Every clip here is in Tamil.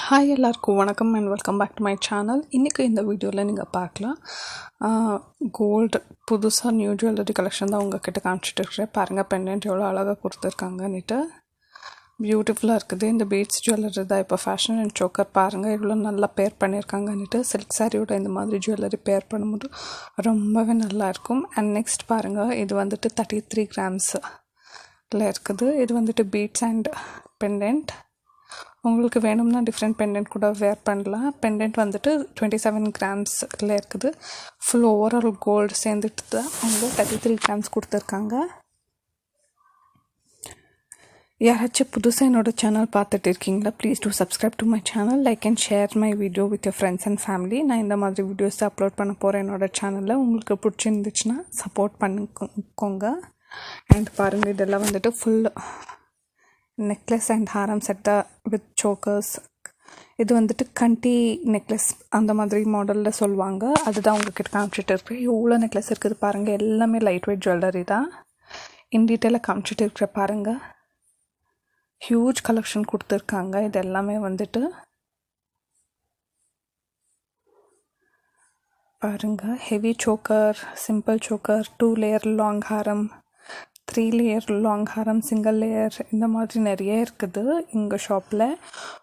ஹாய் எல்லாருக்கும் வணக்கம் and welcome back to my channel. இன்றைக்கி இந்த வீடியோவில் நீங்கள் பார்க்கலாம் கோல்டு புதுசாக நியூ ஜுவல்லரி கலெக்ஷன் தான் உங்ககிட்ட காமிச்சிட்டு இருக்கிறேன். பாருங்கள் பெண்டன்ட் எவ்வளோ அழகாக கொடுத்துருக்காங்கன்னுட்டு பியூட்டிஃபுல்லாக இருக்குது. இந்த பீட்ஸ் ஜுவல்லரி தான் இப்போ ஃபேஷன் அண்ட் சோக்கர். பாருங்கள் எவ்வளோ நல்லா பேர் பண்ணியிருக்காங்கன்னுட்டு. சில்க் சாரியோட இந்த மாதிரி ஜுவல்லரி பேர் பண்ணும்போது ரொம்பவே நல்லாயிருக்கும். அண்ட் நெக்ஸ்ட் பாருங்கள், இது வந்துட்டு 33 கிராம்ஸில் இருக்குது. இது வந்துட்டு பீட்ஸ் அண்ட் பெண்டன்ட். உங்களுக்கு வேணும்னா டிஃப்ரெண்ட் பெண்டன்ட் கூட வேர் பண்ணலாம். பெண்டன்ட் வந்துட்டு 27 கிராம்ஸில் இருக்குது. ஃபுல் ஓவரால் கோல்டு சேர்ந்துட்டு தான் அவங்க 33 கிராம்ஸ் கொடுத்துருக்காங்க. யாராச்சும் புதுசாக என்னோட சேனல் பார்த்துட்டு இருக்கீங்களா? Please do subscribe to my channel, like and share my video with your friends and family. நான் இந்த மாதிரி வீடியோஸ் அப்லோட் பண்ண போகிறேன் என்னோடய சேனலில். உங்களுக்கு பிடிச்சிருந்துச்சுன்னா சப்போர்ட் பண்ணிக்கோங்க. அண்ட் பாருங்கள், இதெல்லாம் வந்துட்டு ஃபுல் நெக்லஸ் அண்ட் ஹாரம் செட்டா வித் சோக்கர்ஸ். இது வந்துட்டு கண்டி நெக்லஸ் அந்த மாதிரி மாடலில் சொல்லுவாங்க. அதுதான் உங்ககிட்ட காமிச்சிட்டு இருக்கிறேன். எவ்வளோ நெக்லஸ் இருக்குது பாருங்கள். எல்லாமே லைட் வெயிட் ஜுவல்லரி தான். இன் டீட்டெயிலாக காமிச்சிட்டு இருக்கிற பாருங்கள். ஹியூஜ் கலெக்ஷன் கொடுத்துருக்காங்க. இது எல்லாமே வந்துட்டு பாருங்கள், heavy choker, simple choker, 2 layer long ஹாரம், 3 லேயர் லாங் ஹாரம், சிங்கிள் லேயர், இந்த மாதிரி நிறைய இருக்குது எங்கள் ஷாப்பில்.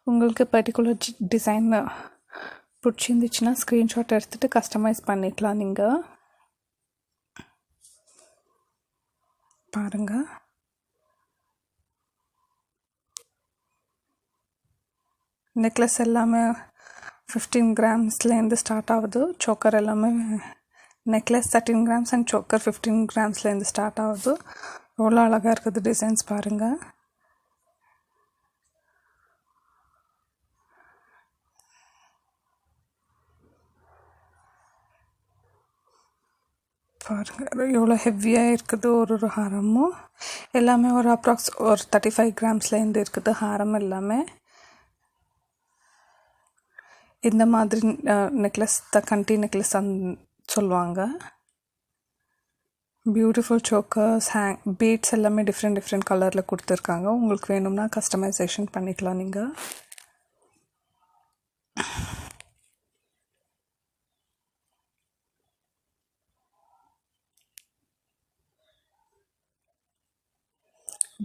உங்களுக்கு பர்டிகுலர் டிசைன் பிடிச்சிருந்துச்சுன்னா ஸ்க்ரீன்ஷாட் எடுத்துகிட்டு கஸ்டமைஸ் பண்ணிக்கலாம் நீங்கள். பாருங்கள், நெக்லஸ் எல்லாமே 15 கிராம்ஸ்லேருந்து ஸ்டார்ட் ஆகுது. சோக்கர் எல்லாமே நெக்லஸ் 13 கிராம்ஸ் அண்ட் சோக்கர் 15 கிராம்ஸ்லேருந்து ஸ்டார்ட் ஆகுது. எவ்வளோ அழகாக இருக்குது டிசைன்ஸ் பாருங்கள். பாருங்கள் எவ்வளோ ஹெவியாக இருக்குது. ஒரு ஹாரமும் எல்லாமே ஒரு அப்ராக்ஸ் ஒரு 35 கிராம்ஸ்லேருந்து இருக்குது ஹாரம் எல்லாமே. இந்த மாதிரி நெக்லஸ் கண்டி நெக்லஸ் சொல்லுவாங்க. பியூட்டிஃபுல் சோக்கர்ஸ், பீட்ஸ் எல்லாமே டிஃப்ரெண்ட் கலரில் கொடுத்துருக்காங்க. உங்களுக்கு வேணும்னா கஸ்டமைசேஷன் பண்ணிக்கலாம் நீங்கள்.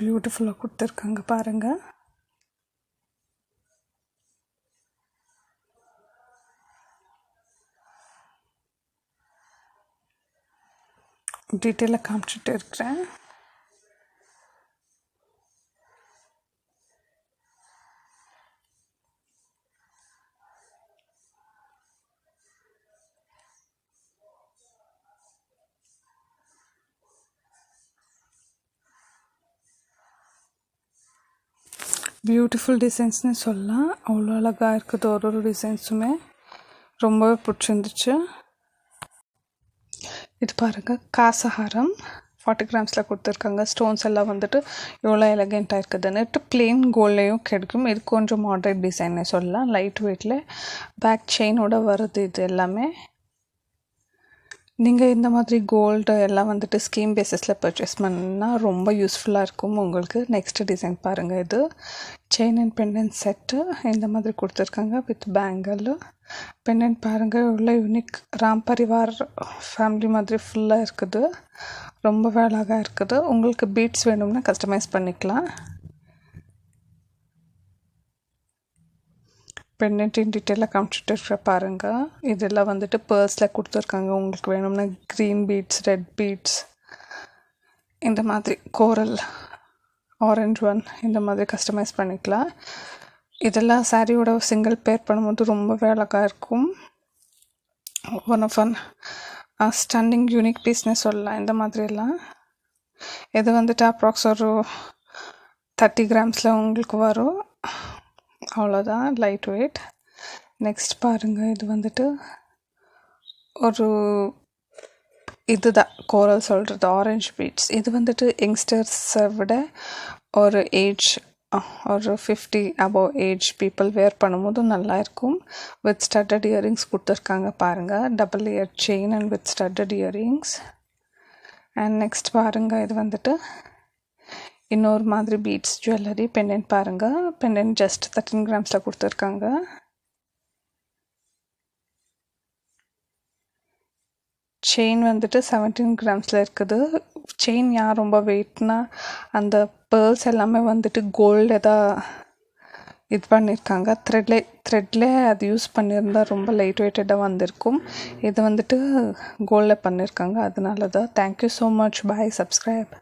பியூட்டிஃபுல்லாக கொடுத்துருக்காங்க பாருங்கள். டீட்டெயிலாக காமிச்சிட்டு இருக்கிறேன். பியூட்டிஃபுல் டிசைன்ஸ்னு சொல்லலாம். அவ்வளோ அழகாக இருக்குது. ஒரு டிசைன்ஸுமே ரொம்பவே பிடிச்சிருந்துச்சு. இது பாருங்கள், காசஹாரம் 40 கிராம்ஸில் கொடுத்துருக்காங்க. ஸ்டோன்ஸ் எல்லாம் வந்துட்டு எவ்வளோ எலகெண்ட்டாக இருக்குதுன்னுட்டு. பிளெயின் கோல்ட்லேயும் கிடைக்கும். இது கொஞ்சம் மாடரேட் டிசைன்னு சொல்லலாம். லைட் வெயிட்டில் பேக் செயினோட வருது. இது எல்லாமே நீங்கள் இந்த மாதிரி கோல்டு எல்லாம் வந்துட்டு ஸ்கீம் பேஸஸில் பர்ச்சேஸ் பண்ணால் ரொம்ப யூஸ்ஃபுல்லாக இருக்கும் உங்களுக்கு. நெக்ஸ்ட் டிசைன் பாருங்கள். இது செயின் அண்ட் பெண்டன்ட் செட்டு இந்த மாதிரி கொடுத்துருக்காங்க வித் பேங்கிள். பெண்டன்ட் பாருங்கள் எவ்வளோ யூனிக். ராம் பரிவார் ஃபேமிலி மாதிரி ஃபுல்லாக இருக்குது. ரொம்ப அழகாக இருக்குது. உங்களுக்கு பீட்ஸ் வேணும்னா கஸ்டமைஸ் பண்ணிக்கலாம். பெண்டன்ட் இன் டீட்டெயிலாக காமிச்சிட்டு இருக்கிற பாருங்கள். இதெல்லாம் வந்துட்டு பேர்ஸில் கொடுத்துருக்காங்க. உங்களுக்கு வேணும்னா க்ரீன் பீட்ஸ், ரெட் பீட்ஸ், இந்த மாதிரி கோரல், ஆரஞ்ச் ஒன், இந்த மாதிரி கஸ்டமைஸ் பண்ணிக்கலாம். இதெல்லாம் சாரியோட சிங்கிள் பேர் பண்ணும்போது ரொம்பவே அழகாக இருக்கும். ஒன் ஆஃப் ஸ்டன்னிங் யூனிக் பீஸ்னு சொல்லலாம். இந்த மாதிரியெல்லாம் இது வந்துட்டு அப்ராக்ஸ் ஒரு 30 கிராம்ஸில் உங்களுக்கு வரும். அவ்வளோதான், லைட் வெயிட். நெக்ஸ்ட் பாருங்கள், இது வந்துட்டு ஒரு இதுதான் கோரல் சொல்கிறது, ஆரஞ்ச் பீட்ஸ். இது வந்துட்டு யங்ஸ்டர்ஸை விட ஒரு ஒரு 50 அபவ் ஏஜ் பீப்புள் வேர் பண்ணும்போது நல்லாயிருக்கும். வித் ஸ்டட்டட் இயரிங்ஸ் கொடுத்துருக்காங்க பாருங்கள். Double layer chain and with studded earrings. And next பாருங்கள், இது வந்துட்டு இன்னொரு மாதிரி பீட்ஸ் ஜுவல்லரி பெண்டன்ட் பாருங்கள். பெண்டன்ட் ஜஸ்ட் 13 கிராம்ஸில் கொடுத்துருக்காங்க. செயின் வந்துட்டு 17 கிராம்ஸில் இருக்குது. செயின் ரொம்ப வெயிட்னா அந்த பேர்ல்ஸ் எல்லாமே வந்துட்டு கோல்டு இது பண்ணியிருக்காங்க. த்ரெட்லே அது யூஸ் பண்ணியிருந்தா ரொம்ப லைட் வெயிட்டடாக வந்திருக்கும். இது வந்துட்டு கோல்டில் பண்ணியிருக்காங்க, அதனால தான். Thank you so much. Bye. Subscribe.